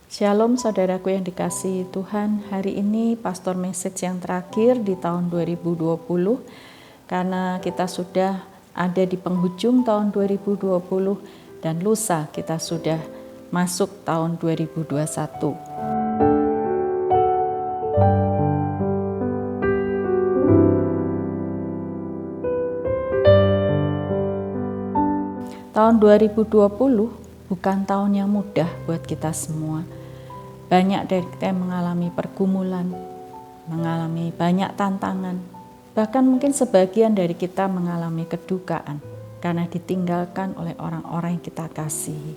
Shalom saudaraku yang dikasihi Tuhan. Hari ini pastor message yang terakhir di tahun 2020 karena kita sudah ada di penghujung tahun 2020 dan lusa kita sudah masuk tahun 2021. Tahun 2020 bukan tahun yang mudah buat kita semua. Banyak dari kita yang mengalami pergumulan, mengalami banyak tantangan. Bahkan mungkin sebagian dari kita mengalami kedukaan karena ditinggalkan oleh orang-orang yang kita kasihi.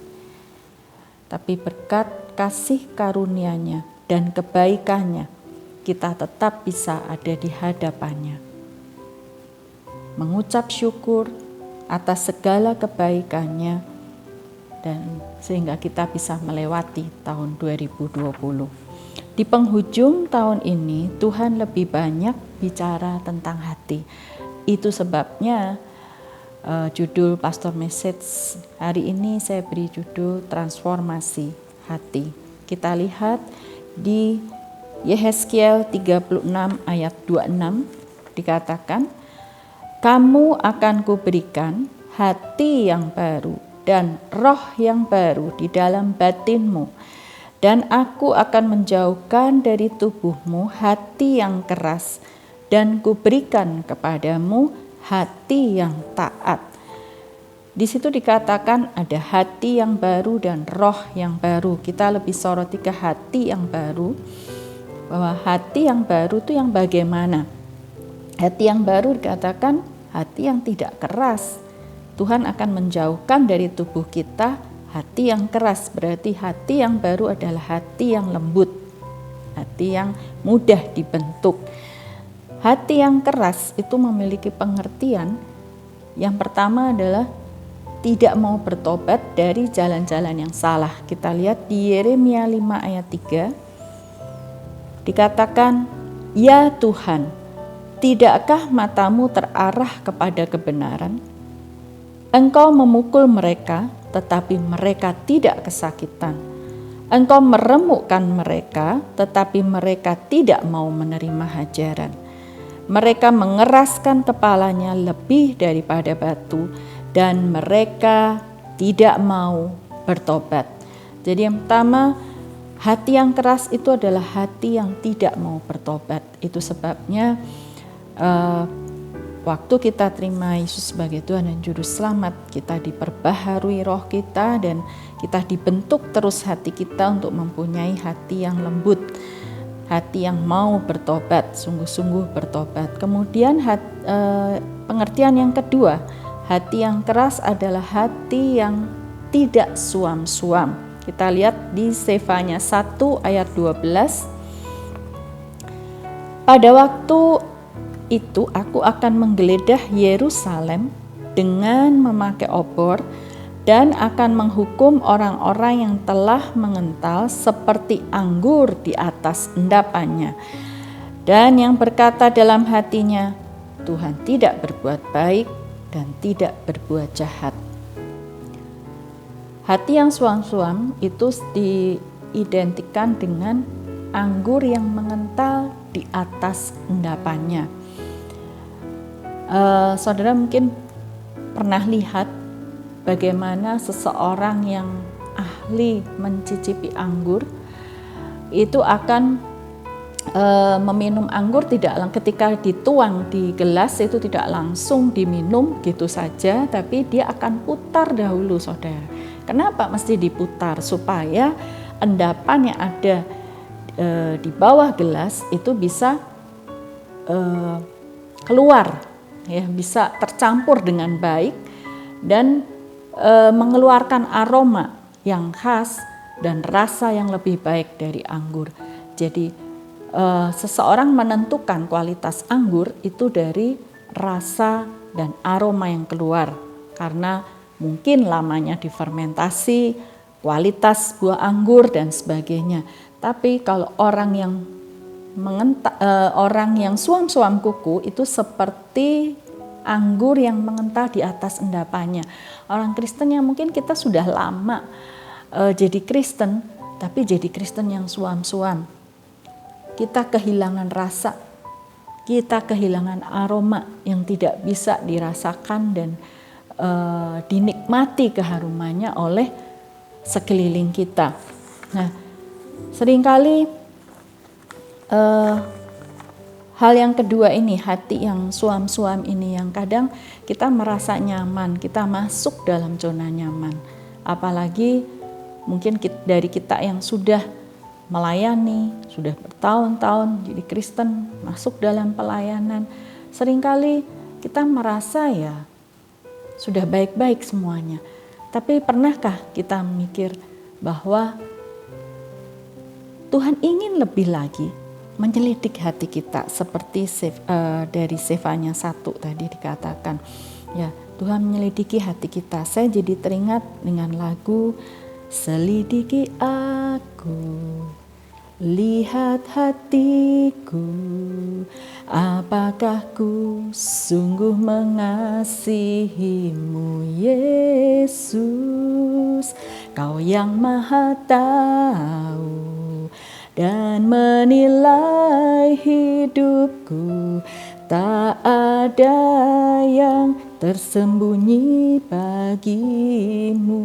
Tapi berkat kasih karunia-Nya dan kebaikannya, kita tetap bisa ada di hadapannya. Mengucap syukur atas segala kebaikannya dan sehingga kita bisa melewati tahun 2020. Di penghujung tahun ini Tuhan lebih banyak bicara tentang hati. Itu sebabnya judul pastor message hari ini saya beri judul transformasi hati. Kita lihat di Yehezkiel 36 ayat 26 dikatakan, "Kamu akan kuberikan hati yang baru dan roh yang baru di dalam batinmu, dan aku akan menjauhkan dari tubuhmu hati yang keras, dan kuberikan kepadamu hati yang taat." Di situ dikatakan ada hati yang baru dan roh yang baru. Kita lebih soroti ke hati yang baru, bahwa hati yang baru itu yang bagaimana? Hati yang baru dikatakan hati yang tidak keras. Tuhan akan menjauhkan dari tubuh kita hati yang keras. Berarti hati yang baru adalah hati yang lembut, hati yang mudah dibentuk. Hati yang keras itu memiliki pengertian. Yang pertama adalah tidak mau bertobat dari jalan-jalan yang salah. Kita lihat di Yeremia 5 ayat 3. Dikatakan, "Ya Tuhan, tidakkah matamu terarah kepada kebenaran? Engkau memukul mereka, tetapi mereka tidak kesakitan. Engkau meremukkan mereka, tetapi mereka tidak mau menerima hajaran. Mereka mengeraskan kepalanya lebih daripada batu, dan mereka tidak mau bertobat." Jadi yang pertama, hati yang keras itu adalah hati yang tidak mau bertobat. Itu sebabnya waktu kita terima Yesus sebagai Tuhan dan Juru Selamat, kita diperbaharui roh kita dan kita dibentuk terus hati kita untuk mempunyai hati yang lembut, hati yang mau bertobat, sungguh-sungguh bertobat. Kemudian pengertian yang kedua, hati yang keras adalah hati yang tidak suam-suam. Kita lihat di Sefanya 1 ayat 12. "Pada waktu itu aku akan menggeledah Yerusalem dengan memakai obor dan akan menghukum orang-orang yang telah mengental seperti anggur di atas endapannya, dan yang berkata dalam hatinya, Tuhan tidak berbuat baik dan tidak berbuat jahat." Hati yang suam-suam itu diidentikan dengan anggur yang mengental di atas endapannya. Saudara mungkin pernah lihat bagaimana seseorang yang ahli mencicipi anggur itu akan meminum anggur ketika dituang di gelas itu tidak langsung diminum gitu saja, tapi dia akan putar dahulu, saudara. Kenapa mesti diputar? Supaya endapan yang ada di bawah gelas itu bisa keluar, ya, bisa tercampur dengan baik dan mengeluarkan aroma yang khas dan rasa yang lebih baik dari anggur. Jadi seseorang menentukan kualitas anggur itu dari rasa dan aroma yang keluar, karena mungkin lamanya difermentasi, kualitas buah anggur dan sebagainya. Tapi kalau orang yang suam-suam kuku itu seperti anggur yang mengental di atas endapannya. Orang Kristen yang mungkin kita sudah lama jadi Kristen, tapi jadi Kristen yang suam-suam. Kita kehilangan rasa, kita kehilangan aroma yang tidak bisa dirasakan dan dinikmati keharumannya oleh sekeliling kita. Nah, seringkali hal yang kedua ini, hati yang suam-suam ini yang kadang kita merasa nyaman, kita masuk dalam zona nyaman. Apalagi mungkin dari kita yang sudah melayani, sudah bertahun-tahun jadi Kristen, masuk dalam pelayanan. Seringkali kita merasa ya sudah baik-baik semuanya. Tapi pernahkah kita mikir bahwa Tuhan ingin lebih lagi menyelidik hati kita seperti dari Sefanya 1 tadi dikatakan. Ya, Tuhan menyelidiki hati kita. Saya jadi teringat dengan lagu Selidiki aku, lihat hatiku, apakah ku sungguh mengasihimu Yesus, Kau yang Maha Tahu dan menilai hidupku, tak ada yang tersembunyi bagimu.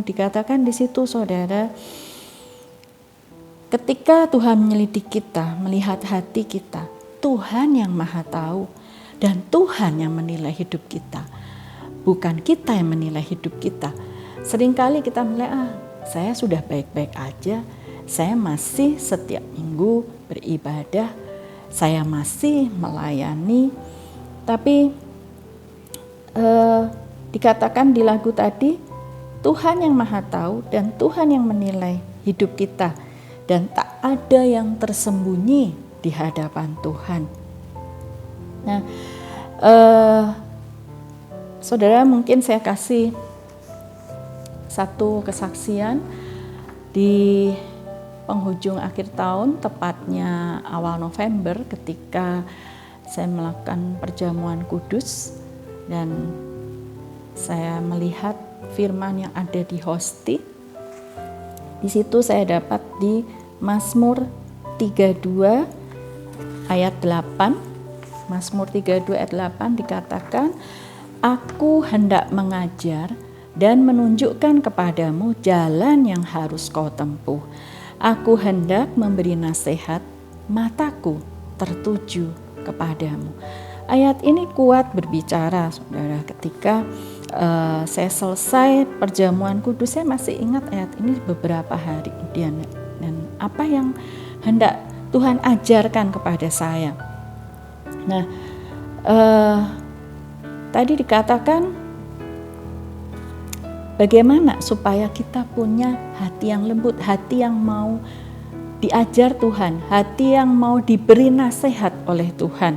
Dikatakan di situ, saudara, ketika Tuhan menyelidik kita, melihat hati kita, Tuhan yang Maha Tahu dan Tuhan yang menilai hidup kita, bukan kita yang menilai hidup kita. Seringkali kita melihat, saya sudah baik-baik aja, saya masih setiap minggu beribadah, saya masih melayani, tapi dikatakan di lagu tadi, Tuhan yang Maha Tahu dan Tuhan yang menilai hidup kita, dan tak ada yang tersembunyi di hadapan Tuhan. Nah, saudara, mungkin saya kasih satu kesaksian di penghujung akhir tahun, tepatnya awal November, ketika saya melakukan perjamuan kudus dan saya melihat firman yang ada di hosti. Di situ saya dapat di Mazmur 32 ayat 8. Mazmur 32 ayat 8 dikatakan, Aku hendak mengajar dan menunjukkan kepadamu jalan yang harus kau tempuh. Aku hendak memberi nasihat, mataku tertuju kepadamu. Ayat ini kuat berbicara, saudara. Ketika saya selesai perjamuan kudus, saya masih ingat ayat ini beberapa hari kemudian, dan apa yang hendak Tuhan ajarkan kepada saya. Nah, tadi dikatakan bagaimana supaya kita punya hati yang lembut, hati yang mau diajar Tuhan, hati yang mau diberi nasihat oleh Tuhan.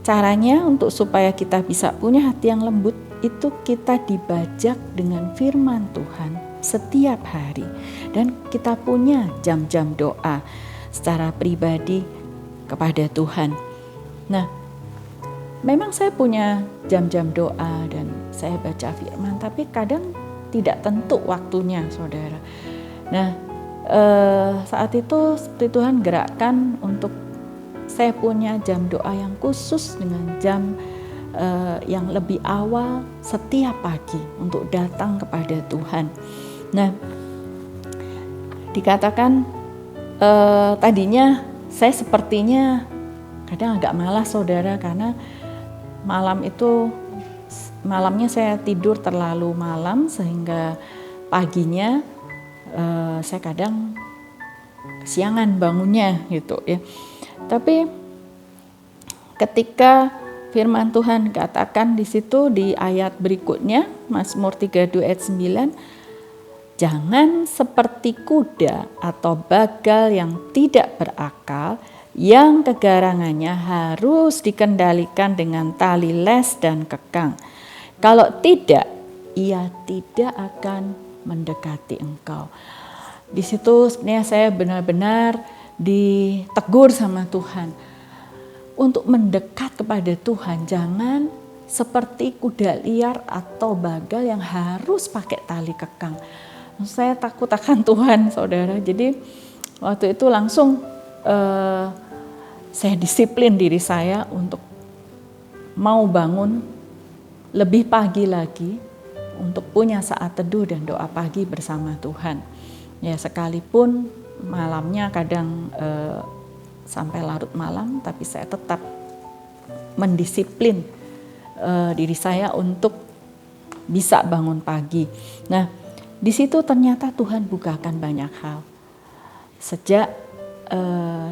Caranya untuk supaya kita bisa punya hati yang lembut, itu kita dibajak dengan firman Tuhan setiap hari, dan kita punya jam-jam doa secara pribadi kepada Tuhan. Nah, memang saya punya jam-jam doa dan saya baca firman, tapi kadang tidak tentu waktunya, saudara. Nah, saat itu seperti Tuhan gerakkan untuk saya punya jam doa yang khusus dengan jam yang lebih awal setiap pagi untuk datang kepada Tuhan. Nah, dikatakan tadinya saya sepertinya kadang agak malas, saudara, karena malamnya saya tidur terlalu malam sehingga paginya saya kadang kesiangan bangunnya gitu ya. Tapi ketika firman Tuhan katakan di situ di ayat berikutnya, Mazmur 32 ayat 9, jangan seperti kuda atau bagal yang tidak berakal, yang kegarangannya harus dikendalikan dengan tali les dan kekang. Kalau tidak, ia tidak akan mendekati engkau. Di situ sebenarnya saya benar-benar ditegur sama Tuhan untuk mendekat kepada Tuhan. Jangan seperti kuda liar atau bagal yang harus pakai tali kekang. Saya takut akan Tuhan, saudara. Jadi waktu itu langsung saya disiplin diri saya untuk mau bangun lebih pagi lagi untuk punya saat teduh dan doa pagi bersama Tuhan. Ya, sekalipun malamnya kadang sampai larut malam, tapi saya tetap mendisiplin diri saya untuk bisa bangun pagi. Nah, di situ ternyata Tuhan bukakan banyak hal. Sejak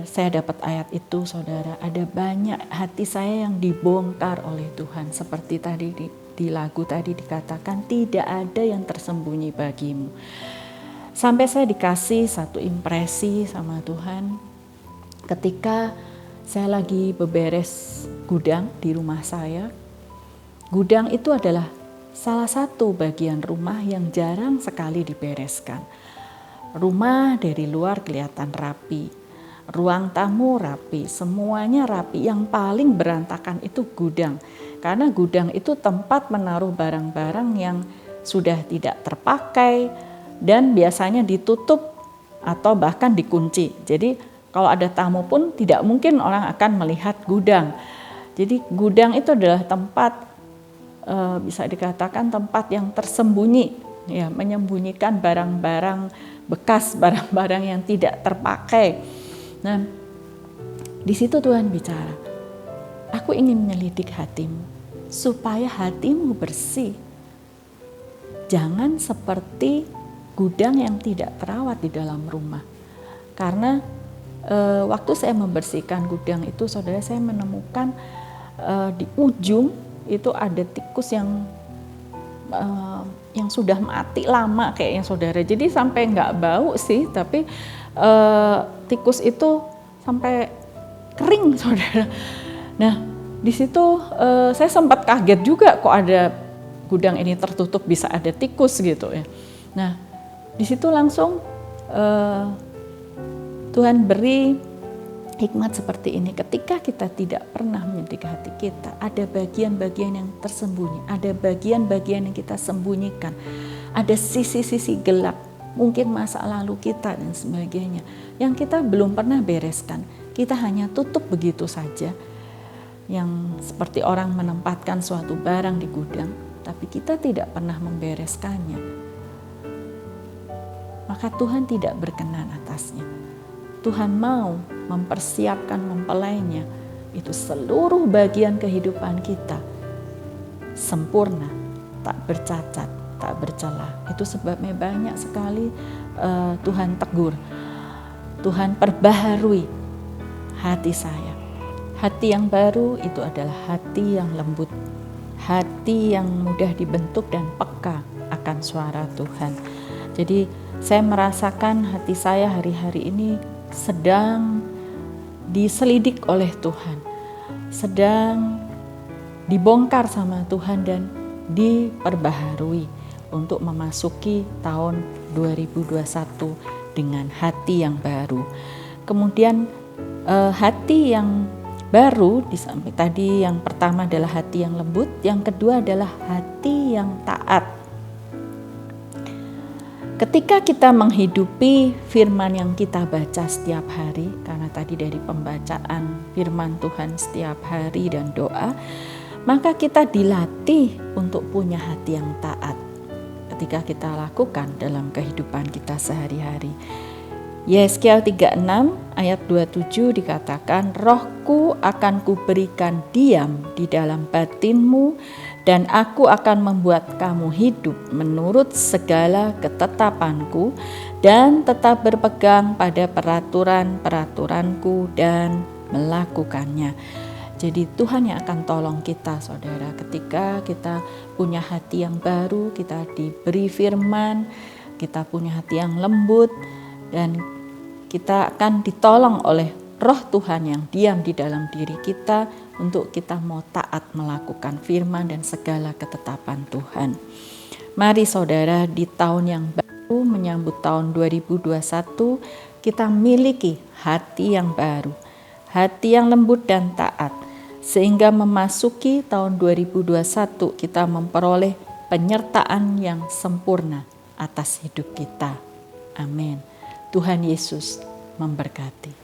saya dapat ayat itu, saudara, ada banyak hati saya yang dibongkar oleh Tuhan. Seperti tadi di lagu tadi dikatakan, tidak ada yang tersembunyi bagimu. Sampai saya dikasih satu impresi sama Tuhan ketika saya lagi beberes gudang di rumah saya. Gudang itu adalah salah satu bagian rumah yang jarang sekali dibereskan. Rumah dari luar kelihatan rapi, ruang tamu rapi, semuanya rapi. Yang paling berantakan itu gudang, karena gudang itu tempat menaruh barang-barang yang sudah tidak terpakai dan biasanya ditutup atau bahkan dikunci. Jadi kalau ada tamu pun tidak mungkin orang akan melihat gudang. Jadi gudang itu adalah tempat bisa dikatakan tempat yang tersembunyi, ya, menyembunyikan barang-barang bekas, barang-barang yang tidak terpakai. Nah, di situ Tuhan bicara, aku ingin menyelidik hatimu supaya hatimu bersih. Jangan seperti gudang yang tidak terawat di dalam rumah. Karena waktu saya membersihkan gudang itu, saudara, saya menemukan di ujung itu ada tikus yang sudah mati lama kayaknya, saudara. Jadi sampai nggak bau sih, tapi tikus itu sampai kering, saudara. Nah, di situ saya sempat kaget juga, kok ada gudang ini tertutup bisa ada tikus gitu ya. Nah, di situ langsung Tuhan beri hikmat seperti ini. Ketika kita tidak pernah menyelidik hati kita, ada bagian-bagian yang tersembunyi, ada bagian-bagian yang kita sembunyikan, ada sisi-sisi gelap, mungkin masa lalu kita dan sebagainya, yang kita belum pernah bereskan. Kita hanya tutup begitu saja, yang seperti orang menempatkan suatu barang di gudang, tapi kita tidak pernah membereskannya. Maka Tuhan tidak berkenan atasnya. Tuhan mau mempersiapkan mempelainya, itu seluruh bagian kehidupan kita sempurna, tak bercacat, tak bercela. Itu sebabnya banyak sekali Tuhan tegur, Tuhan perbaharui hati saya. Hati yang baru itu adalah hati yang lembut, hati yang mudah dibentuk dan peka akan suara Tuhan. Jadi saya merasakan hati saya hari-hari ini sedang diselidik oleh Tuhan, sedang dibongkar sama Tuhan dan diperbaharui untuk memasuki tahun 2021 dengan hati yang baru. Kemudian hati yang baru, tadi yang pertama adalah hati yang lembut, yang kedua adalah hati yang taat. Ketika kita menghidupi firman yang kita baca setiap hari, karena tadi dari pembacaan firman Tuhan setiap hari dan doa, maka kita dilatih untuk punya hati yang taat ketika kita lakukan dalam kehidupan kita sehari-hari. Yeskiel 36 ayat 27 dikatakan, Rohku akan kuberikan diam di dalam batinmu, dan aku akan membuat kamu hidup menurut segala ketetapanku dan tetap berpegang pada peraturan-peraturanku dan melakukannya. Jadi Tuhan yang akan tolong kita, saudara, ketika kita punya hati yang baru, kita diberi firman, kita punya hati yang lembut, dan kita akan ditolong oleh Roh Tuhan yang diam di dalam diri kita untuk kita mau taat melakukan firman dan segala ketetapan Tuhan. Mari saudara, di tahun yang baru menyambut tahun 2021, kita miliki hati yang baru, hati yang lembut dan taat, sehingga memasuki tahun 2021 kita memperoleh penyertaan yang sempurna atas hidup kita. Amin. Tuhan Yesus memberkati.